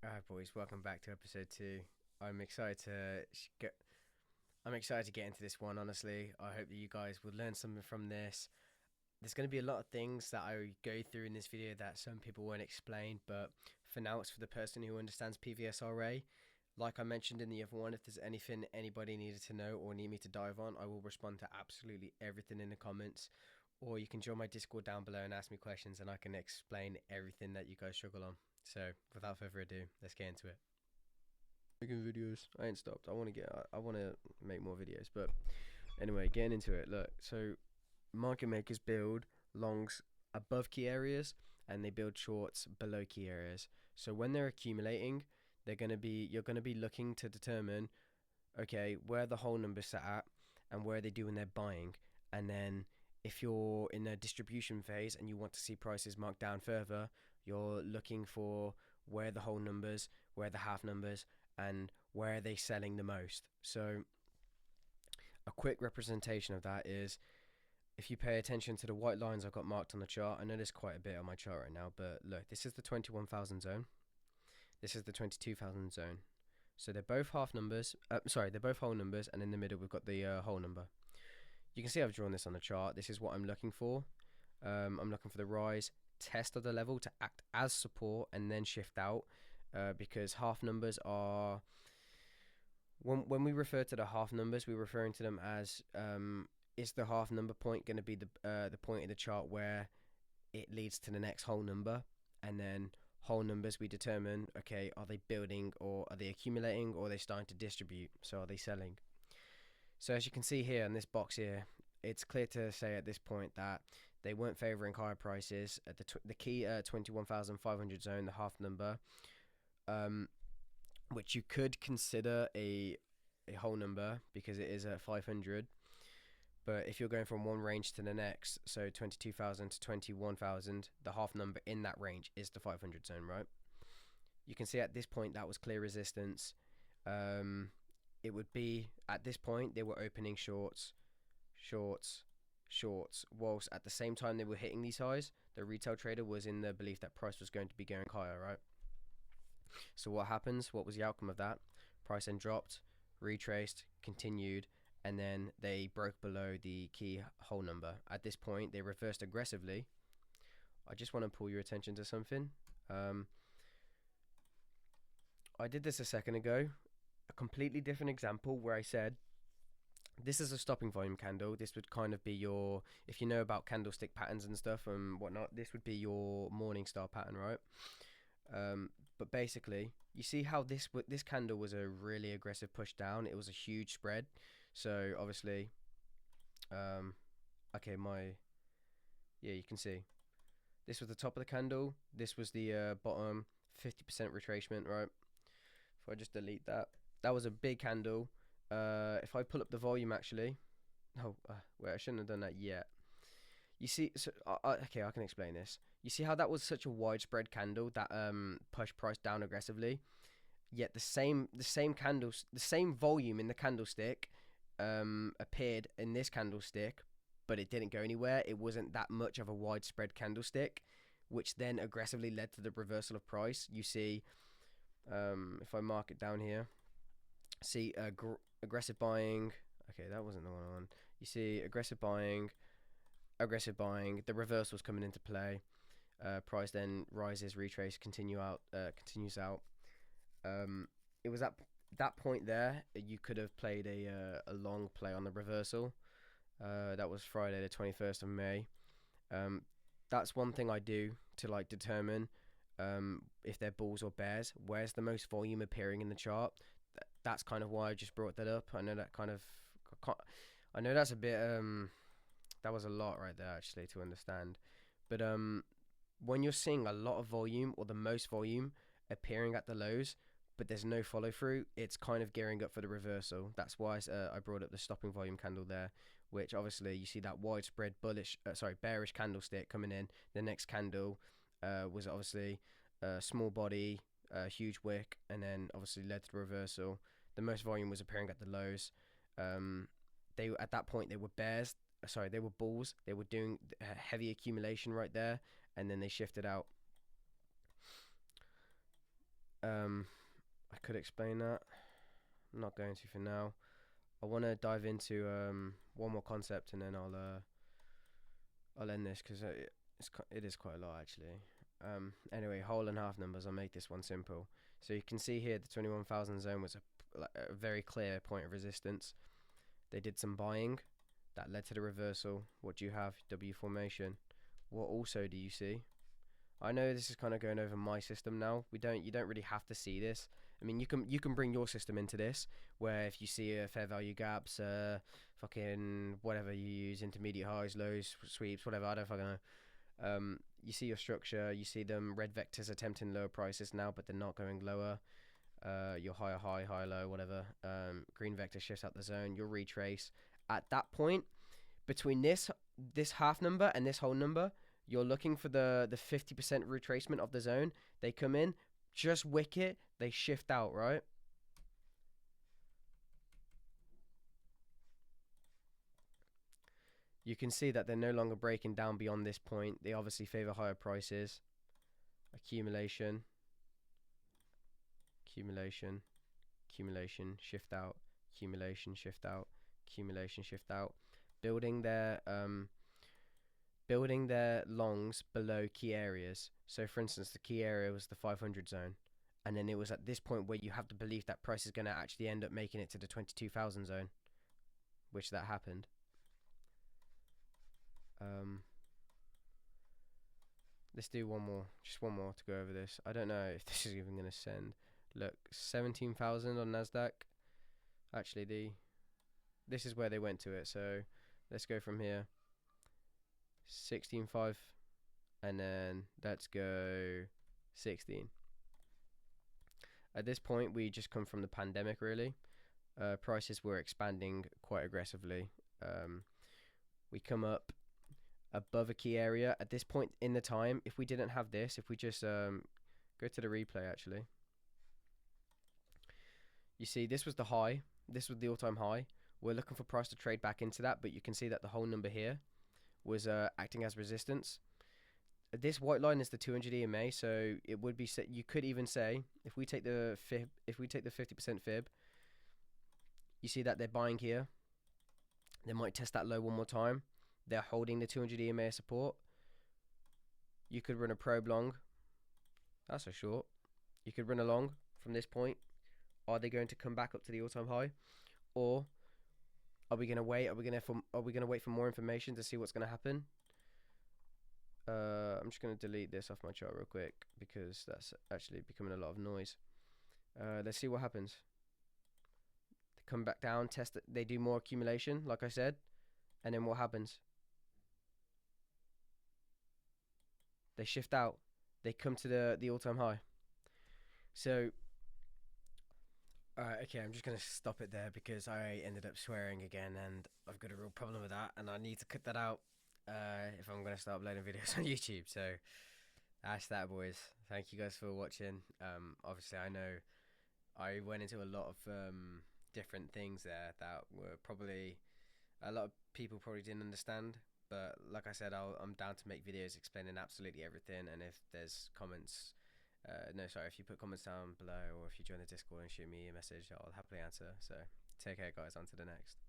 Alright, boys, welcome back to episode 2. I'm excited to I'm excited to get into this one, honestly. I hope that you guys will learn something from this. There's going to be a lot of things that I go through in this video that some people won't explain, but for now it's for the person who understands PVSRA. Like I mentioned in the other one, if there's anything anybody needed to know or need me to dive on, I will respond to absolutely everything in the comments. Or you can join my Discord down below and ask me questions and I can explain everything that you guys struggle on. So, without further ado, let's get into it. Making videos. I ain't stopped. I want to make more videos. But anyway, getting into it. Look, so market makers build longs above key areas and they build shorts below key areas. So when they're accumulating, you're going to be looking to determine, okay, where the whole numbers sat at and where they do when they're buying. And then if you're in a distribution phase and you want to see prices marked down further, you're looking for where the whole numbers, where the half numbers, and where are they selling the most. So a quick representation of that is, if you pay attention to the white lines I've got marked on the chart, I know there's quite a bit on my chart right now, but look, this is the 21,000 zone. This is the 22,000 zone. So they're both half numbers. They're both whole numbers, and in the middle we've got the whole number. You can see I've drawn this on the chart. This is what I'm looking for. I'm looking for the rise, test of the level to act as support, and then shift out. Because half numbers are, when we refer to the half numbers, we're referring to them as, is the half number point going to be the point in the chart where it leads to the next whole number? And then whole numbers, we determine, okay, are they building or are they accumulating or are they starting to distribute? So are they selling? So as you can see here in this box here, it's clear to say at this point that they weren't favouring higher prices at the key 21,500 zone, the half number, which you could consider a whole number because it is at 500. But if you're going from one range to the next, so 22,000 to 21,000, the half number in that range is the 500 zone, right? You can see at this point that was clear resistance. It would be, at this point, they were opening shorts, whilst at the same time they were hitting these highs, the retail trader was in the belief that price was going to be going higher, right? So what happens? What was the outcome of that? Price then dropped, retraced, continued, and then they broke below the key whole number. At this point, they reversed aggressively. I just want to pull your attention to something. I did this a second ago. A completely different example where I said, this is a stopping volume candle. This would kind of be your, if you know about candlestick patterns and stuff and whatnot, this would be your morning star pattern, right? But basically, you see how this candle was a really aggressive push down. It was a huge spread. So obviously, okay, yeah, you can see this was the top of the candle. This was the bottom, 50% retracement, right? If I just delete that, that was a big candle. If I pull up the volume, actually, wait, I shouldn't have done that yet. You see, so okay, I can explain this. You see how that was such a widespread candle that pushed price down aggressively, yet the same candles, the same volume in the candlestick appeared in this candlestick, but it didn't go anywhere. It wasn't that much of a widespread candlestick, which then aggressively led to the reversal of price. You see, if I mark it down here, see aggressive buying. Okay, that wasn't the one I want. You see aggressive buying, the reversal's coming into play. Price then rises, retrace, continues out. It was at that point there you could have played a long play on the reversal. That was Friday the 21st of May. That's one thing I do to like determine if they're bulls or bears. Where's the most volume appearing in the chart? That's kind of why I just brought that up. I know that I know that's a bit that was a lot right there actually to understand. But when you're seeing a lot of volume or the most volume appearing at the lows, but there's no follow through, it's kind of gearing up for the reversal. That's why I brought up the stopping volume candle there, which obviously you see that widespread bearish candlestick coming in. The next candle was obviously a small body, a huge wick, and then obviously led to the reversal. The most volume was appearing at the lows. At that point they were bears. They were bulls. They were doing heavy accumulation right there, and then they shifted out. I could explain that. I'm not going to for now. I want to dive into one more concept, and then I'll end this, because it is quite a lot actually. Anyway, whole and half numbers. I'll make this one simple. So you can see here the 21,000 zone was a very clear point of resistance. They did some buying that led to the reversal. What do you have? W formation. What also do you see? I know this is kind of going over my system now. You don't really have to see this. I mean, you can bring your system into this, where if you see a fair value gaps, fucking whatever you use, intermediate highs, lows, sweeps, whatever, I don't fucking know. You see your structure, you see them red vectors attempting lower prices now, but they're not going lower. Your higher high, higher low, whatever. Green vector shifts out the zone. You'll retrace. At that point, between this half number and this whole number, you're looking for the 50% retracement of the zone. They come in, just wick it, they shift out, right? You can see that they're no longer breaking down beyond this point. They obviously favor higher prices. Accumulation, accumulation, accumulation, shift out, accumulation, shift out, accumulation, shift out. Building their longs below key areas. So for instance, the key area was the 500 zone, and then it was at this point where you have the belief that price is going to actually end up making it to the 22,000 zone, which that happened. Let's do one more, just one more to go over this. I don't know if this is even going to send. Look, 17,000 on Nasdaq. Actually, this is where they went to it. So let's go from here. 16.5, and then let's go 16. At this point, we just come from the pandemic, really. Prices were expanding quite aggressively. We come up above a key area. At this point in the time, if we didn't have this, if we just go to the replay, actually, you see this was the high. This was the all-time high. We're looking for price to trade back into that, but you can see that the whole number here was acting as resistance. This white line is the 200 EMA, so it would be you could even say, if we take the 50% fib, you see that they're buying here. They might test that low one more time. They're holding the 200 EMA support. You could run a probe long. That's a short. You could run a long from this point. Are they going to come back up to the all-time high, or are we going to wait? Are we going to wait for more information to see what's going to happen? I'm just going to delete this off my chart real quick, because that's actually becoming a lot of noise. Let's see what happens. They come back down, test it. They do more accumulation, like I said, and then what happens? They shift out. They come to the all-time high. So, alright, okay, I'm just going to stop it there, because I ended up swearing again, and I've got a real problem with that, and I need to cut that out if I'm going to start uploading videos on YouTube. So, that's that, boys. Thank you guys for watching. Obviously, I know I went into a lot of different things there that were probably a lot of people probably didn't understand. But like I said, I'm down to make videos explaining absolutely everything. And if there's comments, if you put comments down below, or if you join the Discord and shoot me a message, I'll happily answer. So take care, guys. On to the next.